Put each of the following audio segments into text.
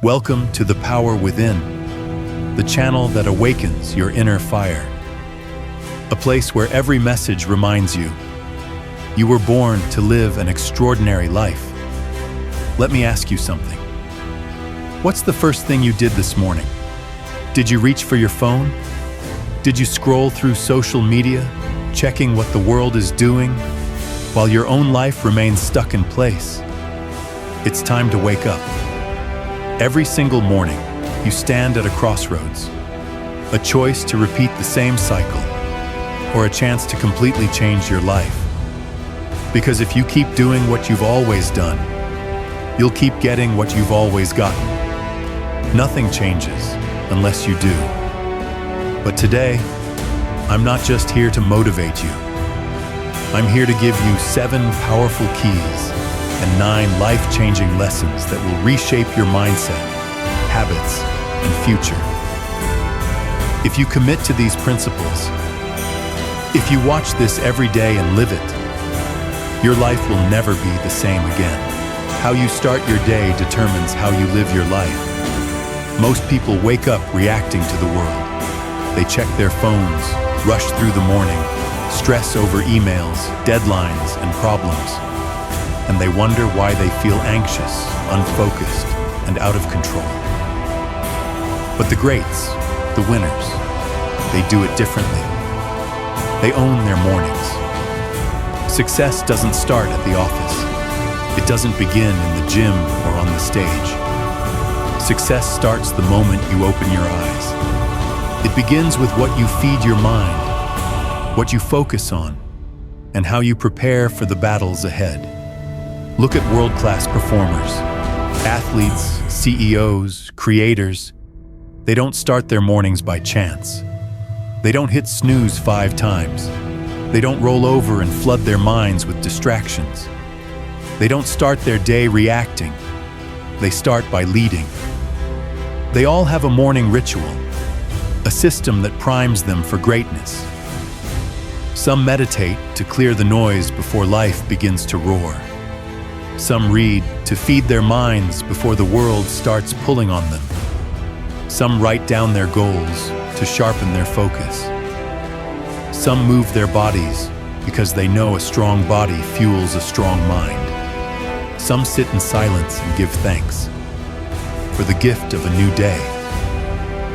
Welcome to The Power Within, the channel that awakens your inner fire. A place where every message reminds you, you were born to live an extraordinary life. Let me ask you something. What's the first thing you did this morning? Did you reach for your phone? Did you scroll through social media, checking what the world is doing, while your own life remains stuck in place? It's time to wake up. Every single morning, you stand at a crossroads, a choice to repeat the same cycle, or a chance to completely change your life. Because if you keep doing what you've always done, you'll keep getting what you've always gotten. Nothing changes unless you do. But today, I'm not just here to motivate you. I'm here to give you 7 powerful keys and 9 life-changing lessons that will reshape your mindset, habits, and future. If you commit to these principles, if you watch this every day and live it, your life will never be the same again. How you start your day determines how you live your life. Most people wake up reacting to the world. They check their phones, rush through the morning, stress over emails, deadlines, and problems. And they wonder why they feel anxious, unfocused, and out of control. But the greats, the winners, they do it differently. They own their mornings. Success doesn't start at the office. It doesn't begin in the gym or on the stage. Success starts the moment you open your eyes. It begins with what you feed your mind, what you focus on, and how you prepare for the battles ahead. Look at world-class performers, athletes, CEOs, creators. They don't start their mornings by chance. They don't hit snooze 5 times. They don't roll over and flood their minds with distractions. They don't start their day reacting. They start by leading. They all have a morning ritual, a system that primes them for greatness. Some meditate to clear the noise before life begins to roar. Some read to feed their minds before the world starts pulling on them. Some write down their goals to sharpen their focus. Some move their bodies because they know a strong body fuels a strong mind. Some sit in silence and give thanks for the gift of a new day.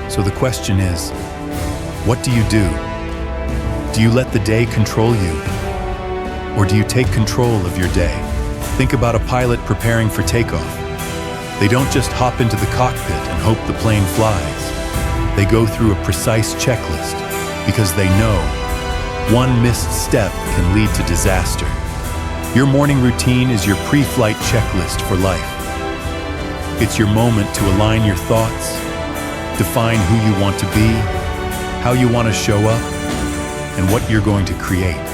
So the question is, what do you do? Do you let the day control you? Or do you take control of your day? Think about a pilot preparing for takeoff. They don't just hop into the cockpit and hope the plane flies. They go through a precise checklist because they know one missed step can lead to disaster. Your morning routine is your pre-flight checklist for life. It's your moment to align your thoughts, define who you want to be, how you want to show up, and what you're going to create.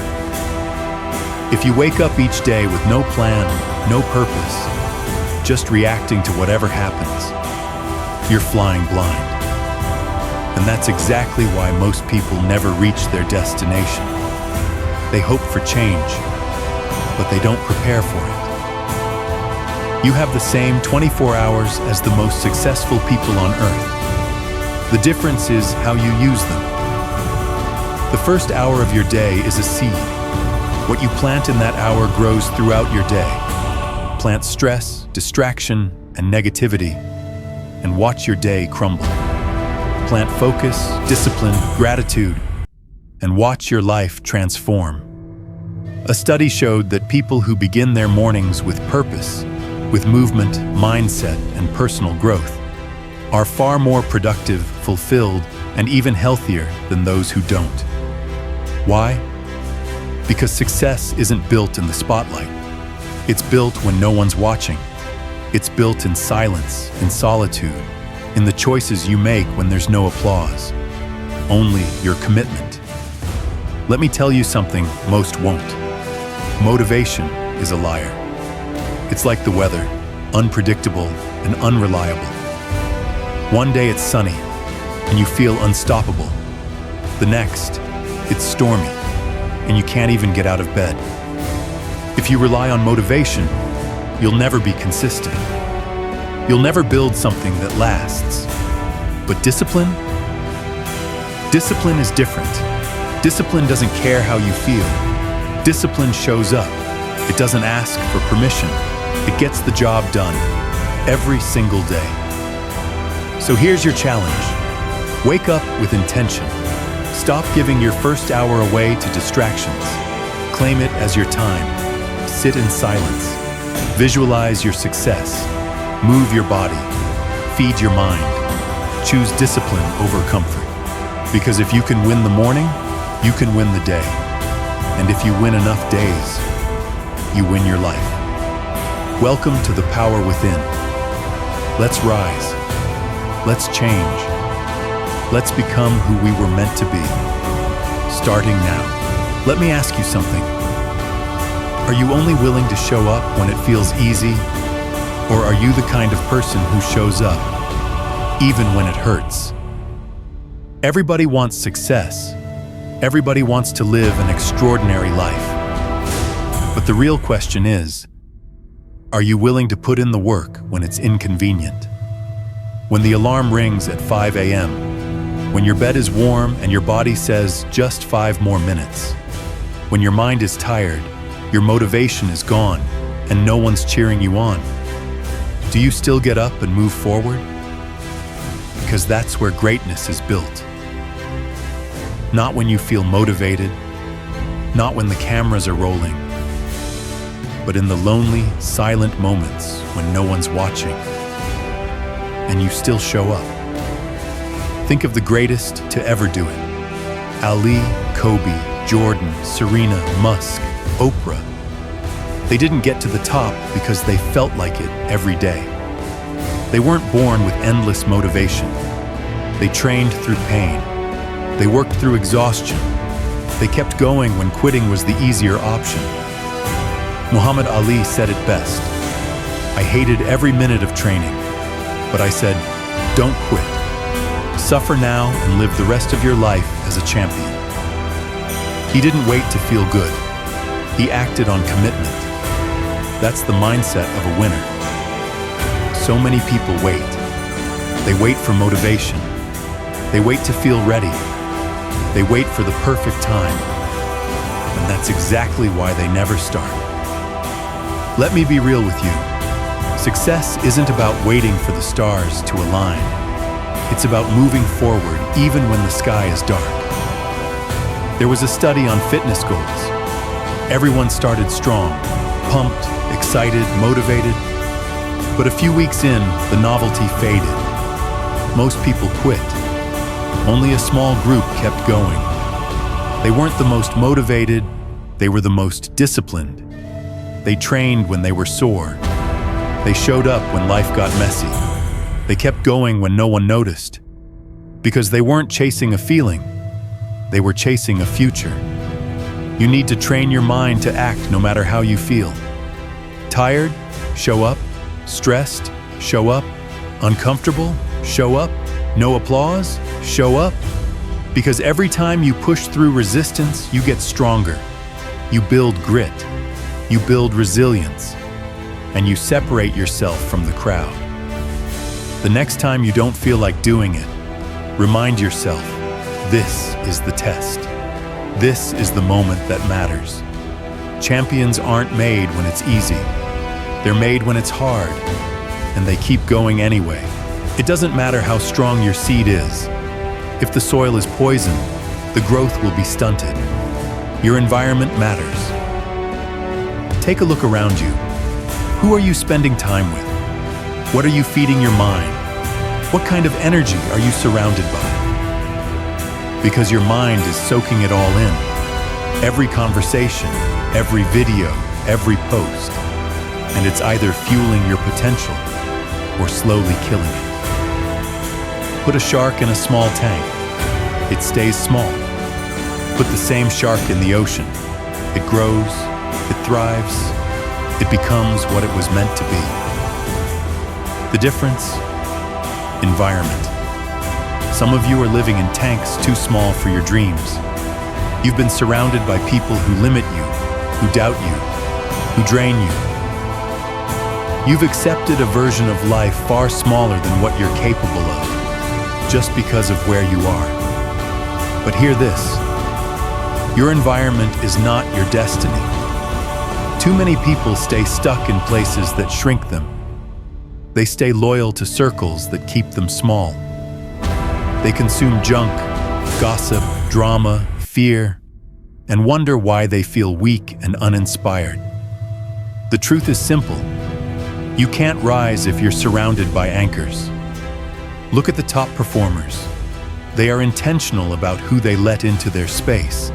If you wake up each day with no plan, no purpose, just reacting to whatever happens, you're flying blind. And that's exactly why most people never reach their destination. They hope for change, but they don't prepare for it. You have the same 24 hours as the most successful people on earth. The difference is how you use them. The first hour of your day is a seed. What you plant in that hour grows throughout your day. Plant stress, distraction, and negativity, and watch your day crumble. Plant focus, discipline, gratitude, and watch your life transform. A study showed that people who begin their mornings with purpose, with movement, mindset, and personal growth, are far more productive, fulfilled, and even healthier than those who don't. Why? Because success isn't built in the spotlight. It's built when no one's watching. It's built in silence, in solitude, in the choices you make when there's no applause. Only your commitment. Let me tell you something most won't. Motivation is a liar. It's like the weather, unpredictable and unreliable. One day it's sunny, and you feel unstoppable. The next, it's stormy, and you can't even get out of bed. If you rely on motivation, you'll never be consistent. You'll never build something that lasts. But discipline? Discipline is different. Discipline doesn't care how you feel. Discipline shows up. It doesn't ask for permission. It gets the job done every single day. So here's your challenge. Wake up with intention. Stop giving your first hour away to distractions. Claim it as your time. Sit in silence. Visualize your success. Move your body. Feed your mind. Choose discipline over comfort. Because if you can win the morning, you can win the day. And if you win enough days, you win your life. Welcome to the power within. Let's rise. Let's change. Let's become who we were meant to be. Starting now. Let me ask you something. Are you only willing to show up when it feels easy? Or are you the kind of person who shows up even when it hurts? Everybody wants success. Everybody wants to live an extraordinary life. But the real question is, are you willing to put in the work when it's inconvenient? When the alarm rings at 5 a.m., when your bed is warm and your body says just 5 more minutes, when your mind is tired, your motivation is gone, and no one's cheering you on, do you still get up and move forward? Because that's where greatness is built. Not when you feel motivated, not when the cameras are rolling, but in the lonely, silent moments when no one's watching, and you still show up. Think of the greatest to ever do it. Ali, Kobe, Jordan, Serena, Musk, Oprah. They didn't get to the top because they felt like it every day. They weren't born with endless motivation. They trained through pain. They worked through exhaustion. They kept going when quitting was the easier option. Muhammad Ali said it best. I hated every minute of training, but I said, don't quit. Suffer now and live the rest of your life as a champion. He didn't wait to feel good. He acted on commitment. That's the mindset of a winner. So many people wait. They wait for motivation. They wait to feel ready. They wait for the perfect time. And that's exactly why they never start. Let me be real with you. Success isn't about waiting for the stars to align. It's about moving forward even when the sky is dark. There was a study on fitness goals. Everyone started strong, pumped, excited, motivated. But a few weeks in, the novelty faded. Most people quit. Only a small group kept going. They weren't the most motivated, they were the most disciplined. They trained when they were sore. They showed up when life got messy. They kept going when no one noticed. Because they weren't chasing a feeling, they were chasing a future. You need to train your mind to act no matter how you feel. Tired? Show up. Stressed? Show up. Uncomfortable? Show up. No applause? Show up. Because every time you push through resistance, you get stronger. You build grit. You build resilience. And you separate yourself from the crowd. The next time you don't feel like doing it, remind yourself, this is the test. This is the moment that matters. Champions aren't made when it's easy. They're made when it's hard, and they keep going anyway. It doesn't matter how strong your seed is. If the soil is poisoned, the growth will be stunted. Your environment matters. Take a look around you. Who are you spending time with? What are you feeding your mind? What kind of energy are you surrounded by? Because your mind is soaking it all in. Every conversation, every video, every post. And it's either fueling your potential or slowly killing it. Put a shark in a small tank. It stays small. Put the same shark in the ocean. It grows, it thrives, it becomes what it was meant to be. The difference? Environment. Some of you are living in tanks too small for your dreams. You've been surrounded by people who limit you, who doubt you, who drain you. You've accepted a version of life far smaller than what you're capable of, just because of where you are. But hear this: your environment is not your destiny. Too many people stay stuck in places that shrink them. They stay loyal to circles that keep them small. They consume junk, gossip, drama, fear, and wonder why they feel weak and uninspired. The truth is simple. You can't rise if you're surrounded by anchors. Look at the top performers. They are intentional about who they let into their space.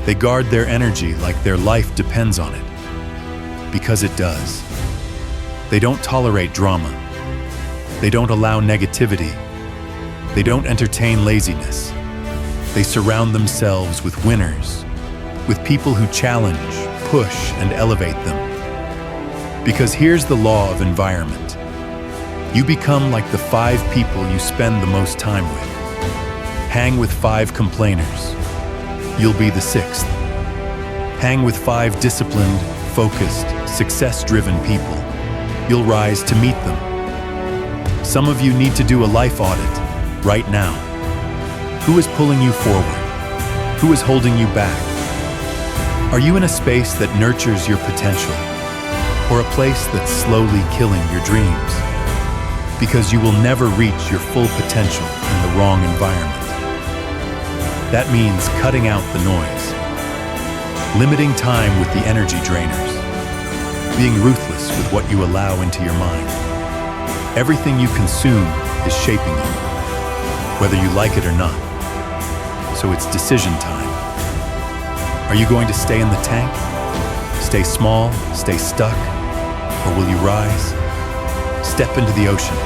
They guard their energy like their life depends on it. Because it does. They don't tolerate drama. They don't allow negativity. They don't entertain laziness. They surround themselves with winners, with people who challenge, push, and elevate them. Because here's the law of environment. You become like the 5 people you spend the most time with. Hang with 5 complainers. You'll be the 6th. Hang with 5 disciplined, focused, success-driven people. You'll rise to meet them. Some of you need to do a life audit right now. Who is pulling you forward? Who is holding you back? Are you in a space that nurtures your potential, or a place that's slowly killing your dreams? Because you will never reach your full potential in the wrong environment. That means cutting out the noise, limiting time with the energy drainers, being ruthless with what you allow into your mind. Everything you consume is shaping you, whether you like it or not. So it's decision time. Are you going to stay in the tank? Stay small, stay stuck? Or will you rise? Step into the ocean.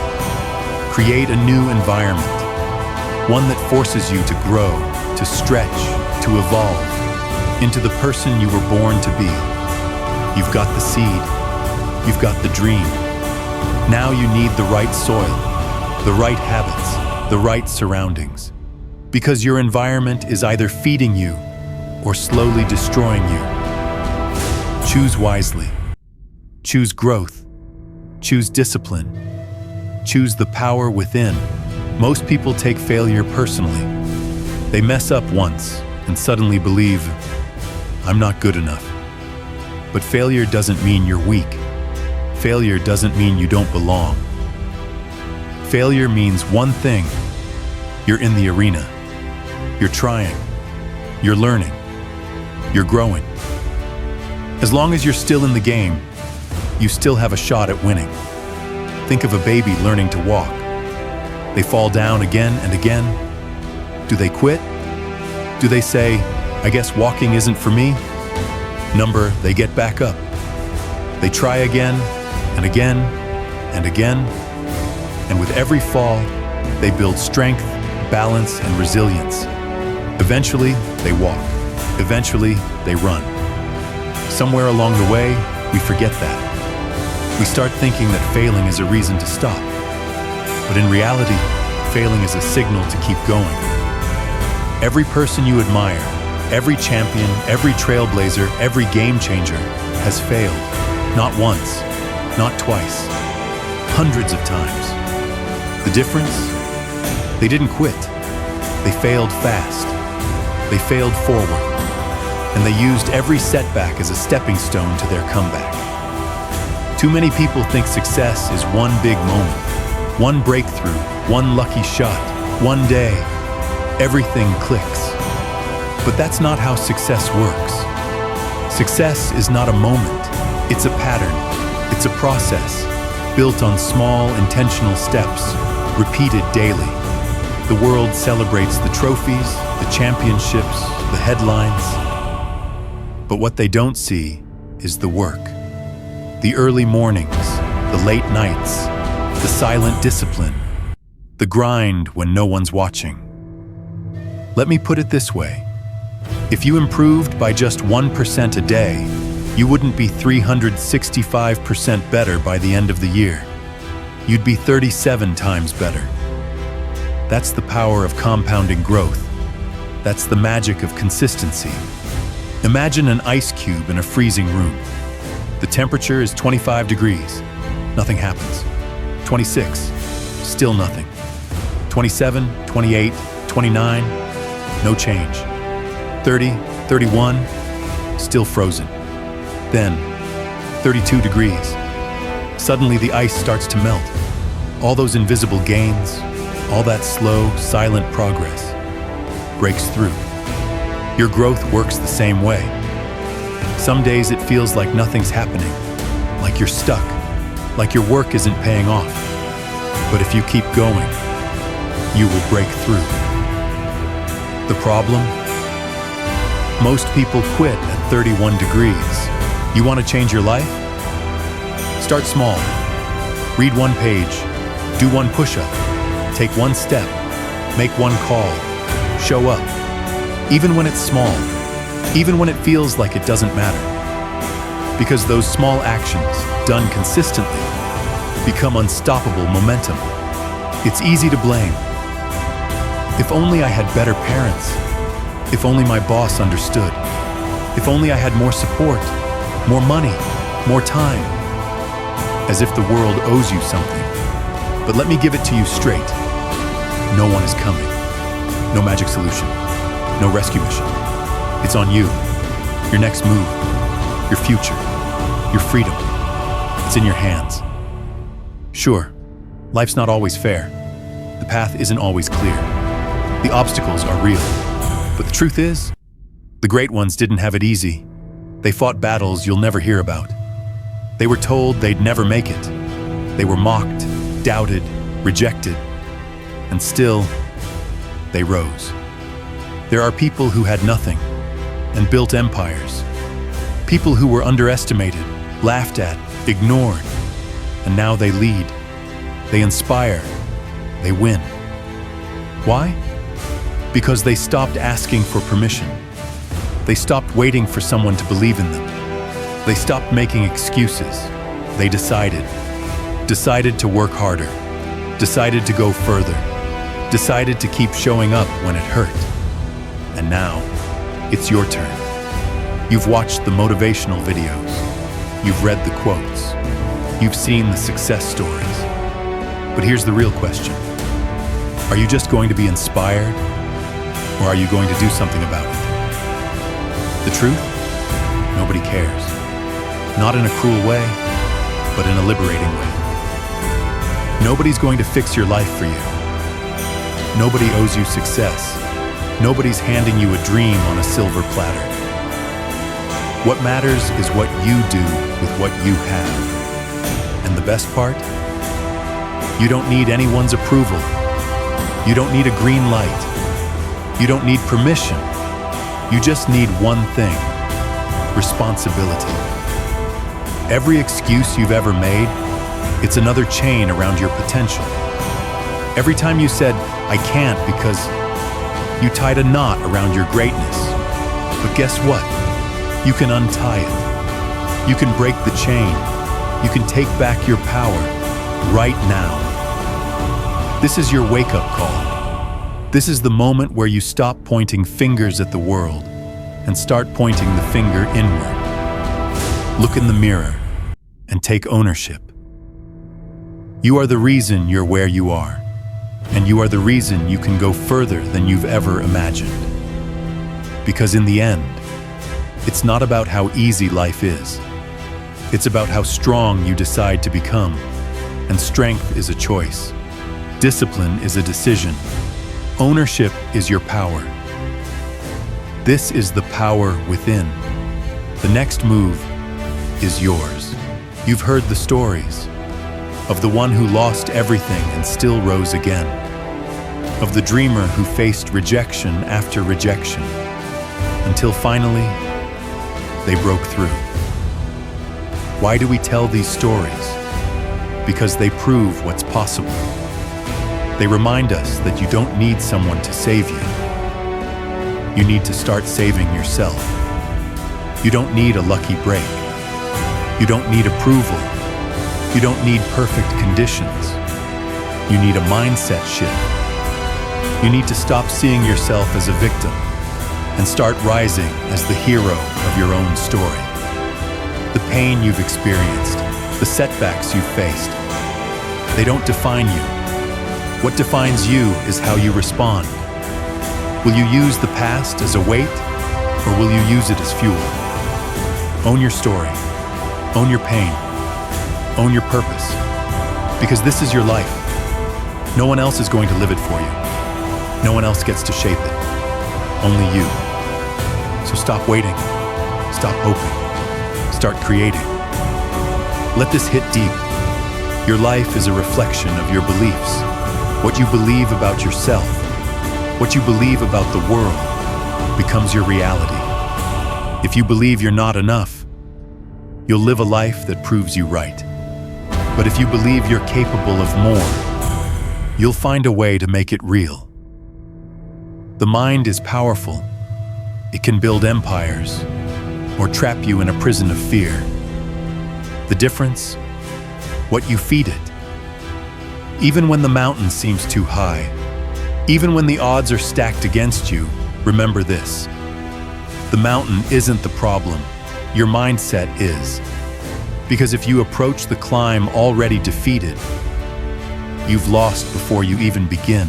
Create a new environment, one that forces you to grow, to stretch, to evolve into the person you were born to be. You've got the seed. You've got the dream. Now you need the right soil, the right habits, the right surroundings. Because your environment is either feeding you or slowly destroying you. Choose wisely. Choose growth. Choose discipline. Choose the power within. Most people take failure personally. They mess up once and suddenly believe, I'm not good enough. But failure doesn't mean you're weak. Failure doesn't mean you don't belong. Failure means one thing: you're in the arena. You're trying. You're learning. You're growing. As long as you're still in the game, you still have a shot at winning. Think of a baby learning to walk. They fall down again and again. Do they quit? Do they say, I guess walking isn't for me? Number, they get back up. They try again and again and again. And with every fall, they build strength, balance, and resilience. Eventually, they walk. Eventually, they run. Somewhere along the way, we forget that. We start thinking that failing is a reason to stop. But in reality, failing is a signal to keep going. Every person you admire, every champion, every trailblazer, every game changer has failed. Not once, not twice, hundreds of times. The difference? They didn't quit. They failed fast. They failed forward. And they used every setback as a stepping stone to their comeback. Too many people think success is one big moment, one breakthrough, one lucky shot, one day. Everything clicks. But that's not how success works. Success is not a moment. It's a pattern. It's a process built on small, intentional steps, repeated daily. The world celebrates the trophies, the championships, the headlines. But what they don't see is the work. The early mornings, the late nights, the silent discipline, the grind when no one's watching. Let me put it this way. If you improved by just 1% a day, you wouldn't be 365% better by the end of the year. You'd be 37 times better. That's the power of compounding growth. That's the magic of consistency. Imagine an ice cube in a freezing room. The temperature is 25 degrees. nothing happens. 26, still nothing. 27, 28, 29, no change. 30, 31, still frozen. Then, 32 degrees. Suddenly the ice starts to melt. All those invisible gains, all that slow, silent progress breaks through. Your growth works the same way. Some days it feels like nothing's happening, like you're stuck, like your work isn't paying off. But if you keep going, you will break through. The problem? Most people quit at 31 degrees. You want to change your life? Start small. Read one page, do one push-up, take one step, make one call, show up. Even when it's small, even when it feels like it doesn't matter. Because those small actions, done consistently, become unstoppable momentum. It's easy to blame. If only I had better parents. If only my boss understood. If only I had more support, more money, more time. As if the world owes you something. But let me give it to you straight. No one is coming. No magic solution. No rescue mission. It's on you. Your next move. Your future. Your freedom. It's in your hands. Sure, life's not always fair. The path isn't always clear. The obstacles are real. But the truth is, the great ones didn't have it easy. They fought battles you'll never hear about. They were told they'd never make it. They were mocked, doubted, rejected. And still, they rose. There are people who had nothing and built empires. People who were underestimated, laughed at, ignored. And now they lead. They inspire. They win. Why? Because they stopped asking for permission. They stopped waiting for someone to believe in them. They stopped making excuses. They decided. Decided to work harder. Decided to go further. Decided to keep showing up when it hurt. And now, it's your turn. You've watched the motivational videos. You've read the quotes. You've seen the success stories. But here's the real question. Are you just going to be inspired? Or are you going to do something about it? The truth? Nobody cares. Not in a cruel way, but in a liberating way. Nobody's going to fix your life for you. Nobody owes you success. Nobody's handing you a dream on a silver platter. What matters is what you do with what you have. And the best part? You don't need anyone's approval. You don't need a green light. You don't need permission. You just need one thing: responsibility. Every excuse you've ever made, it's another chain around your potential. Every time you said, "I can't," because you tied a knot around your greatness. But guess what? You can untie it. You can break the chain. You can take back your power right now. This is your wake-up call. This is the moment where you stop pointing fingers at the world and start pointing the finger inward. Look in the mirror and take ownership. You are the reason you're where you are, and you are the reason you can go further than you've ever imagined. Because in the end, it's not about how easy life is. It's about how strong you decide to become. And strength is a choice. Discipline is a decision. Ownership is your power. This is the power within. The next move is yours. You've heard the stories of the one who lost everything and still rose again, of the dreamer who faced rejection after rejection, until finally, they broke through. Why do we tell these stories? Because they prove what's possible. They remind us that you don't need someone to save you. You need to start saving yourself. You don't need a lucky break. You don't need approval. You don't need perfect conditions. You need a mindset shift. You need to stop seeing yourself as a victim and start rising as the hero of your own story. The pain you've experienced, the setbacks you've faced. They don't define you. What defines you is how you respond. Will you use the past as a weight, or will you use it as fuel? Own your story. Own your pain. Own your purpose. Because this is your life. No one else is going to live it for you. No one else gets to shape it. Only you. So stop waiting. Stop hoping. Start creating. Let this hit deep. Your life is a reflection of your beliefs. What you believe about yourself, what you believe about the world, becomes your reality. If you believe you're not enough, you'll live a life that proves you right. But if you believe you're capable of more, you'll find a way to make it real. The mind is powerful. It can build empires or trap you in a prison of fear. The difference? What you feed it. Even when the mountain seems too high, even when the odds are stacked against you, remember this. The mountain isn't the problem. Your mindset is. Because if you approach the climb already defeated, you've lost before you even begin.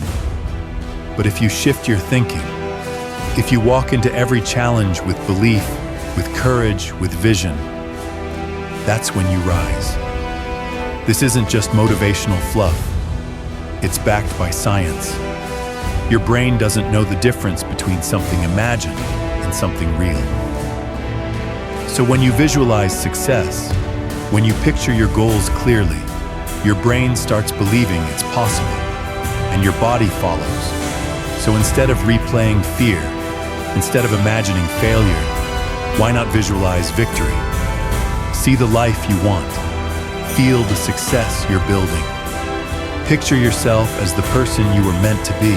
But if you shift your thinking, if you walk into every challenge with belief, with courage, with vision, that's when you rise. This isn't just motivational fluff. It's backed by science. Your brain doesn't know the difference between something imagined and something real. So when you visualize success, when you picture your goals clearly, your brain starts believing it's possible, and your body follows. So instead of replaying fear, instead of imagining failure, why not visualize victory? See the life you want. Feel the success you're building. Picture yourself as the person you were meant to be.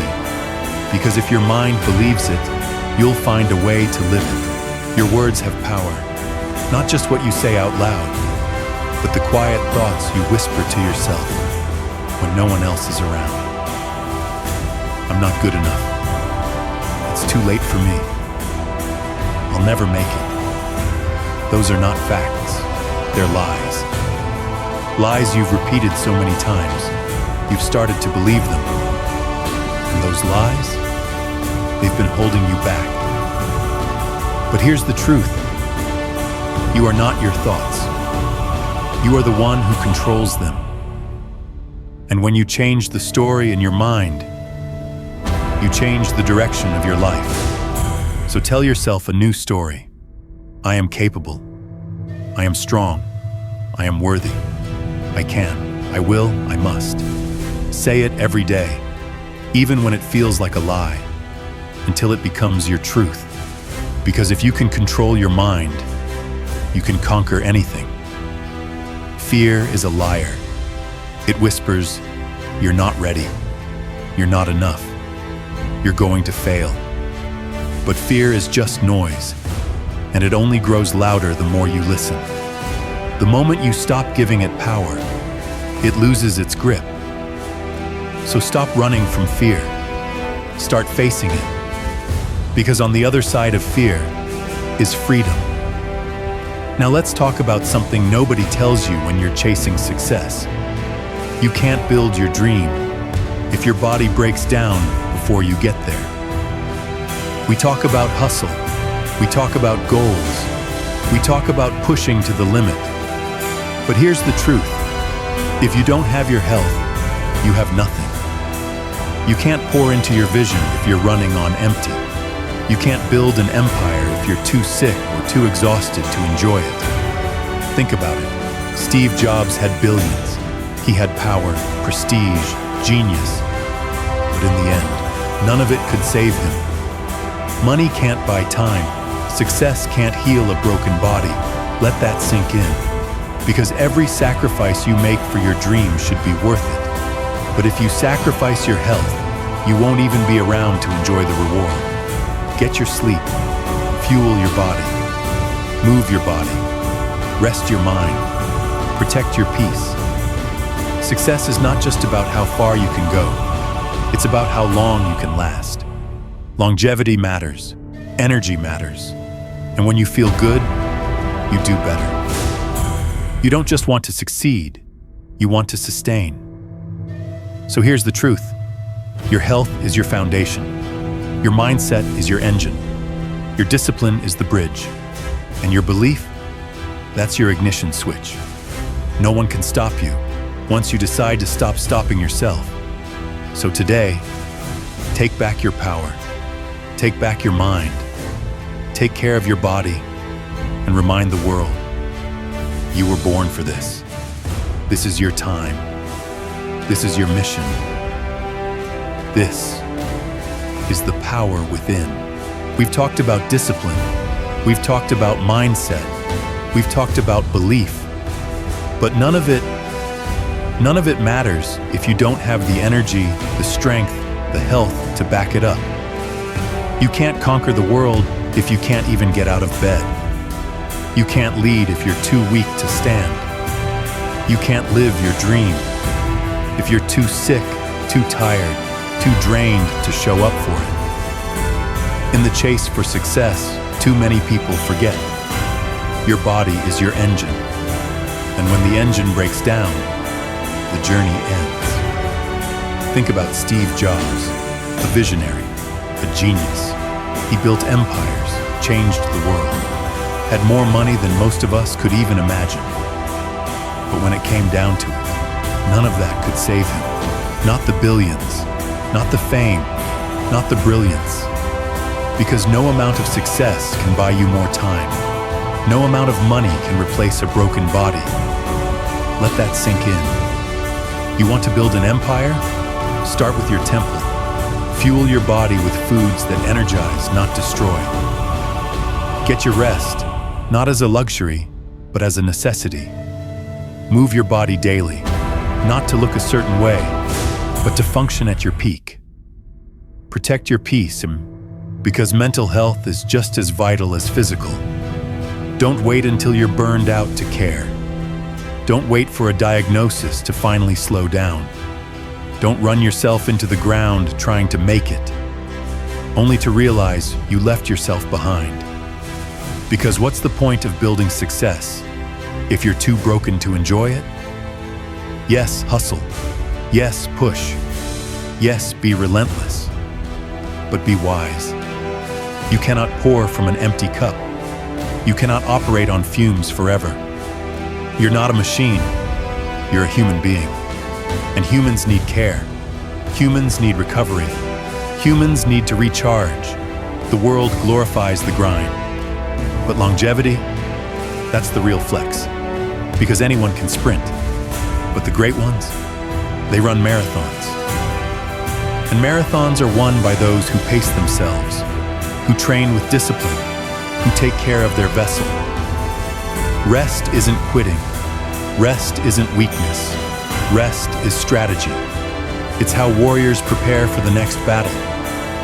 Because if your mind believes it, you'll find a way to live it. Your words have power. Not just what you say out loud, but the quiet thoughts you whisper to yourself when no one else is around. I'm not good enough. It's too late for me. I'll never make it. Those are not facts. They're lies. Lies you've repeated so many times, you've started to believe them. And those lies, they've been holding you back. But here's the truth. You are not your thoughts. You are the one who controls them. And when you change the story in your mind, you change the direction of your life. So tell yourself a new story. I am capable. I am strong. I am worthy. I can. I will. I must. Say it every day, even when it feels like a lie, until it becomes your truth. Because if you can control your mind, you can conquer anything. Fear is a liar. It whispers, you're not ready. You're not enough. You're going to fail. But fear is just noise, and it only grows louder the more you listen. The moment you stop giving it power, it loses its grip. So stop running from fear. Start facing it. Because on the other side of fear is freedom. Now let's talk about something nobody tells you when you're chasing success. You can't build your dream if your body breaks down before you get there. We talk about hustle. We talk about goals. We talk about pushing to the limit. But here's the truth. If you don't have your health, you have nothing. You can't pour into your vision if you're running on empty. You can't build an empire if you're too sick or too exhausted to enjoy it. Think about it. Steve Jobs had billions. He had power, prestige, genius. But in the end, none of it could save him. Money can't buy time. Success can't heal a broken body. Let that sink in. Because every sacrifice you make for your dream should be worth it. But if you sacrifice your health, you won't even be around to enjoy the reward. Get your sleep. Fuel your body. Move your body. Rest your mind. Protect your peace. Success is not just about how far you can go. It's about how long you can last. Longevity matters. Energy matters. And when you feel good, you do better. You don't just want to succeed, you want to sustain. So here's the truth. Your health is your foundation. Your mindset is your engine. Your discipline is the bridge. And your belief, that's your ignition switch. No one can stop you once you decide to stop stopping yourself. So today, take back your power. Take back your mind. Take care of your body and remind the world, you were born for this. This is your time. This is your mission. This is the power within. We've talked about discipline. We've talked about mindset. We've talked about belief. But none of it matters if you don't have the energy, the strength, the health to back it up. You can't conquer the world if you can't even get out of bed. You can't lead if you're too weak to stand. You can't live your dream if you're too sick, too tired, too drained to show up for it. In the chase for success, too many people forget. Your body is your engine. And when the engine breaks down, the journey ends. Think about Steve Jobs, a visionary, a genius. He built empires, changed the world, had more money than most of us could even imagine. But when it came down to it, none of that could save him. Not the billions, not the fame, not the brilliance. Because no amount of success can buy you more time. No amount of money can replace a broken body. Let that sink in. You want to build an empire? Start with your temple. Fuel your body with foods that energize, not destroy. Get your rest, not as a luxury, but as a necessity. Move your body daily, not to look a certain way, but to function at your peak. Protect your peace, because mental health is just as vital as physical. Don't wait until you're burned out to care. Don't wait for a diagnosis to finally slow down. Don't run yourself into the ground trying to make it, only to realize you left yourself behind. Because what's the point of building success if you're too broken to enjoy it? Yes, hustle. Yes, push. Yes, be relentless. But be wise. You cannot pour from an empty cup. You cannot operate on fumes forever. You're not a machine. You're a human being. And humans need care. Humans need recovery. Humans need to recharge. The world glorifies the grind. But longevity, that's the real flex. Because anyone can sprint. But the great ones, they run marathons. And marathons are won by those who pace themselves, who train with discipline, who take care of their vessel. Rest isn't quitting. Rest isn't weakness. Rest is strategy. It's how warriors prepare for the next battle.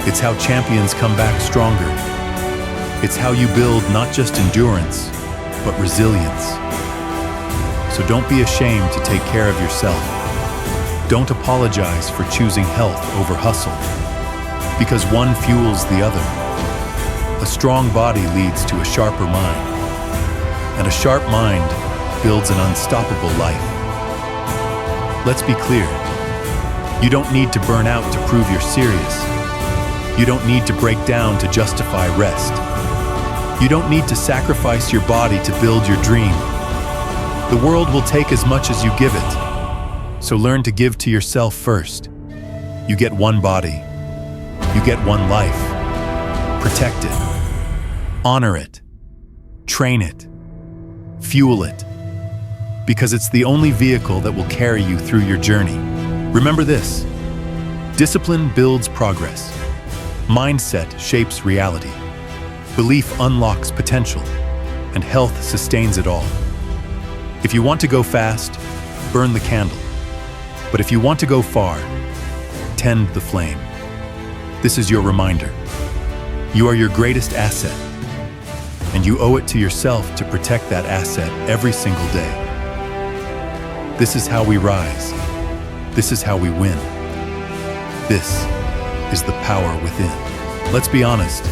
It's how champions come back stronger. It's how you build not just endurance, but resilience. So don't be ashamed to take care of yourself. Don't apologize for choosing health over hustle, because one fuels the other. A strong body leads to a sharper mind, and a sharp mind builds an unstoppable life. Let's be clear. You don't need to burn out to prove you're serious. You don't need to break down to justify rest. You don't need to sacrifice your body to build your dream. The world will take as much as you give it. So learn to give to yourself first. You get one body. You get one life. Protect it. Honor it. Train it. Fuel it. Because it's the only vehicle that will carry you through your journey. Remember this. Discipline builds progress. Mindset shapes reality. Belief unlocks potential, and health sustains it all. If you want to go fast, burn the candle. But if you want to go far, tend the flame. This is your reminder. You are your greatest asset, and you owe it to yourself to protect that asset every single day. This is how we rise. This is how we win. This is the power within. Let's be honest.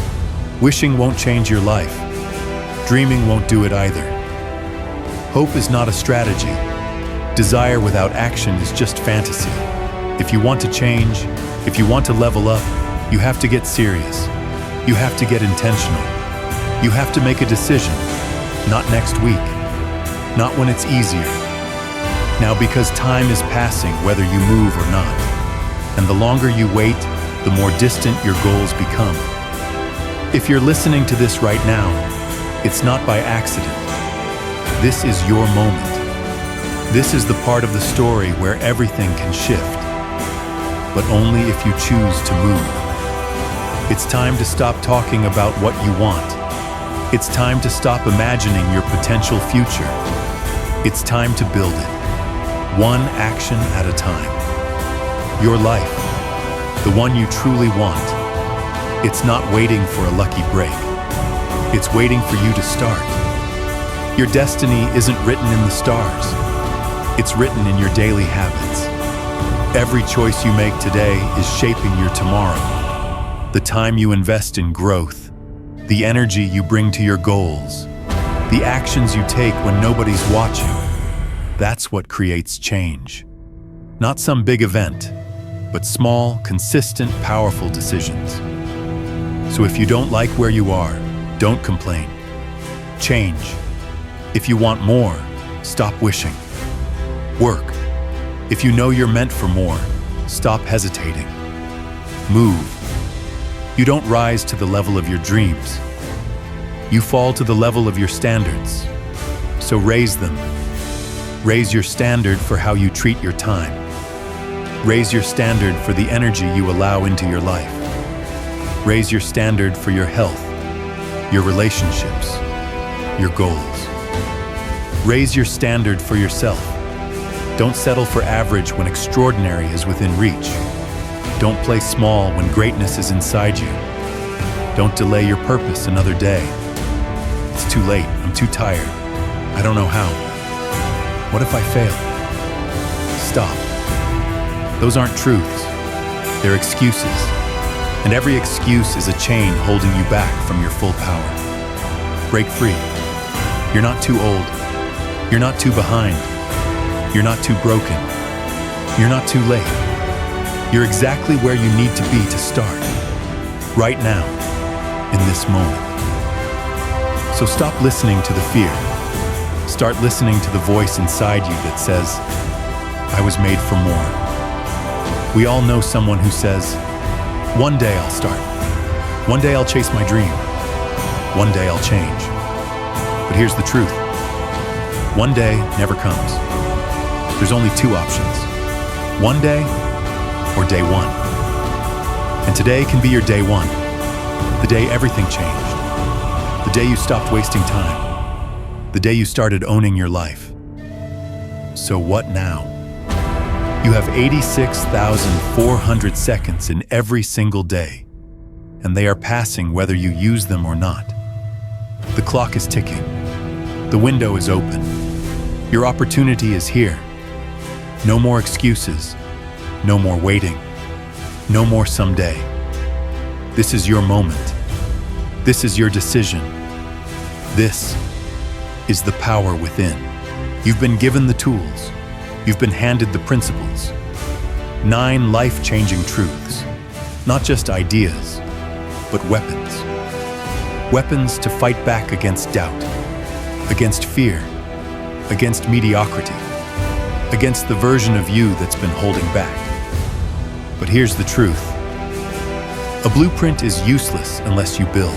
Wishing won't change your life. Dreaming won't do it either. Hope is not a strategy. Desire without action is just fantasy. If you want to change, if you want to level up, you have to get serious. You have to get intentional. You have to make a decision. Not next week. Not when it's easier. Now, because time is passing whether you move or not. And the longer you wait, the more distant your goals become. If you're listening to this right now, it's not by accident. This is your moment. This is the part of the story where everything can shift. But only if you choose to move. It's time to stop talking about what you want. It's time to stop imagining your potential future. It's time to build it, one action at a time. Your life, the one you truly want. It's not waiting for a lucky break. It's waiting for you to start. Your destiny isn't written in the stars. It's written in your daily habits. Every choice you make today is shaping your tomorrow. The time you invest in growth, the energy you bring to your goals, the actions you take when nobody's watching, that's what creates change. Not some big event, but small, consistent, powerful decisions. So if you don't like where you are, don't complain. Change. If you want more, stop wishing. Work. If you know you're meant for more, stop hesitating. Move. You don't rise to the level of your dreams. You fall to the level of your standards. So raise them. Raise your standard for how you treat your time. Raise your standard for the energy you allow into your life. Raise your standard for your health, your relationships, your goals. Raise your standard for yourself. Don't settle for average when extraordinary is within reach. Don't play small when greatness is inside you. Don't delay your purpose another day. It's too late. I'm too tired. I don't know how. What if I fail? Stop. Those aren't truths. They're excuses. And every excuse is a chain holding you back from your full power. Break free. You're not too old. You're not too behind. You're not too broken. You're not too late. You're exactly where you need to be to start. Right now, in this moment. So stop listening to the fear. Start listening to the voice inside you that says, I was made for more. We all know someone who says, one day I'll start. One day I'll chase my dream. One day I'll change. But here's the truth. One day never comes. There's only two options. One day or day one. And today can be your day one. The day everything changed. The day you stopped wasting time. The day you started owning your life. So what now? You have 86,400 seconds in every single day, and they are passing whether you use them or not. The clock is ticking. The window is open. Your opportunity is here. No more excuses. No more waiting. No more someday. This is your moment. This is your decision. This is the power within. You've been given the tools. You've been handed the principles. 9 life-changing truths. Not just ideas, but weapons. Weapons to fight back against doubt, against fear, against mediocrity, against the version of you that's been holding back. But here's the truth. A blueprint is useless unless you build.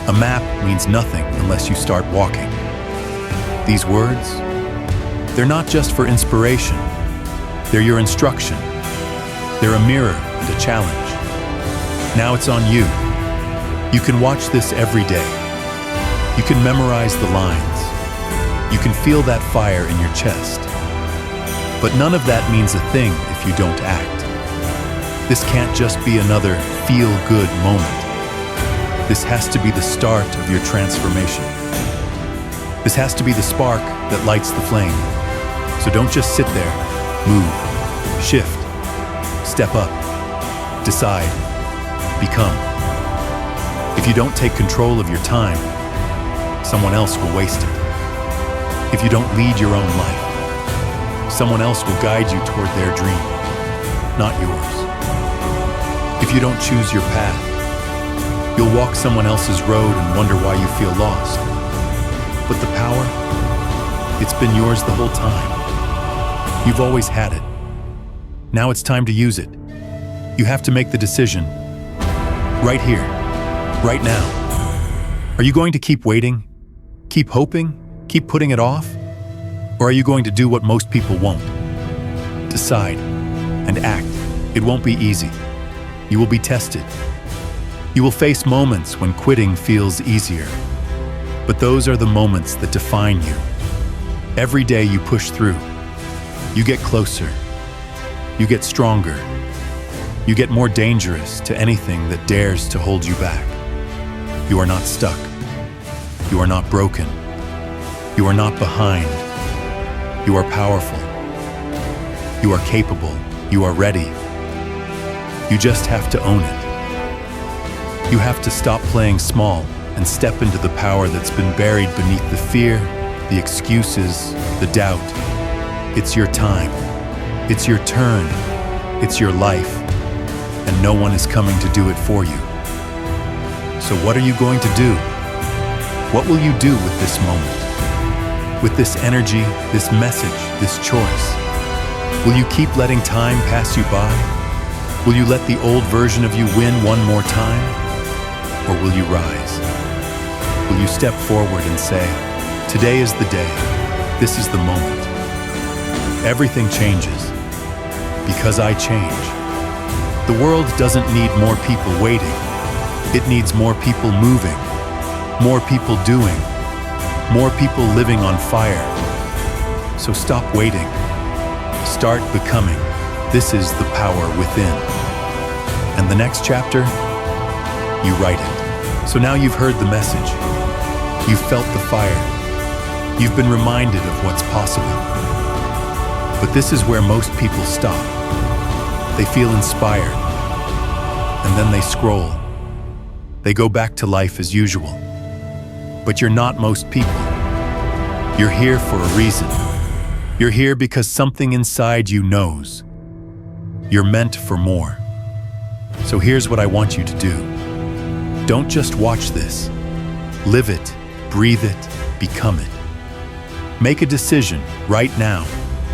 A map means nothing unless you start walking. These words, they're not just for inspiration. They're your instruction. They're a mirror and a challenge. Now it's on you. You can watch this every day. You can memorize the lines. You can feel that fire in your chest. But none of that means a thing if you don't act. This can't just be another feel-good moment. This has to be the start of your transformation. This has to be the spark that lights the flame. So don't just sit there. Move, shift, step up, decide, become. If you don't take control of your time, someone else will waste it. If you don't lead your own life, someone else will guide you toward their dream, not yours. If you don't choose your path, you'll walk someone else's road and wonder why you feel lost. But the power, it's been yours the whole time. You've always had it. Now it's time to use it. You have to make the decision. Right here, right now. Are you going to keep waiting? Keep hoping? Keep putting it off? Or are you going to do what most people won't? Decide and act. It won't be easy. You will be tested. You will face moments when quitting feels easier. But those are the moments that define you. Every day you push through. You get closer. You get stronger. You get more dangerous to anything that dares to hold you back. You are not stuck. You are not broken. You are not behind. You are powerful. You are capable. You are ready. You just have to own it. You have to stop playing small and step into the power that's been buried beneath the fear, the excuses, the doubt. It's your time. It's your turn. It's your life. And no one is coming to do it for you. So what are you going to do? What will you do with this moment? With this energy, this message, this choice? Will you keep letting time pass you by? Will you let the old version of you win one more time? Or will you rise? Will you step forward and say, today is the day, this is the moment. Everything changes because I change. The world doesn't need more people waiting. It needs more people moving, more people doing, more people living on fire. So stop waiting. Start becoming. This is the power within. And the next chapter, you write it. So now you've heard the message. You've felt the fire. You've been reminded of what's possible. But this is where most people stop. They feel inspired, and then they scroll. They go back to life as usual. But you're not most people. You're here for a reason. You're here because something inside you knows. You're meant for more. So here's what I want you to do. Don't just watch this. Live it, breathe it, become it. Make a decision right now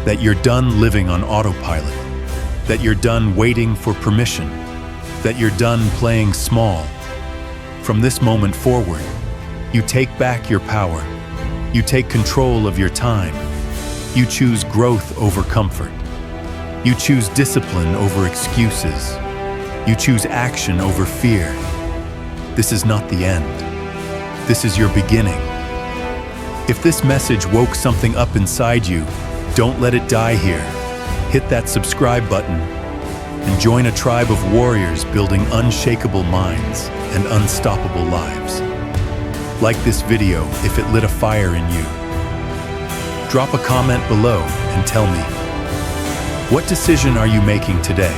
that you're done living on autopilot. That you're done waiting for permission, that you're done playing small. From this moment forward, you take back your power. You take control of your time. You choose growth over comfort. You choose discipline over excuses. You choose action over fear. This is not the end. This is your beginning. If this message woke something up inside you, don't let it die here. Hit that subscribe button and join a tribe of warriors building unshakable minds and unstoppable lives. Like this video if it lit a fire in you. Drop a comment below and tell me, what decision are you making today?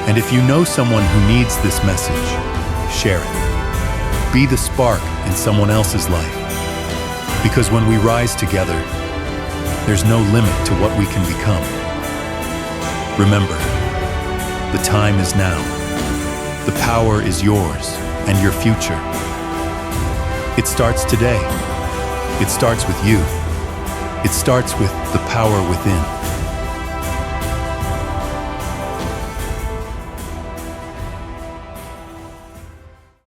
And if you know someone who needs this message, share it. Be the spark in someone else's life. Because when we rise together, there's no limit to what we can become. Remember, the time is now. The power is yours and your future. It starts today. It starts with you. It starts with the power within.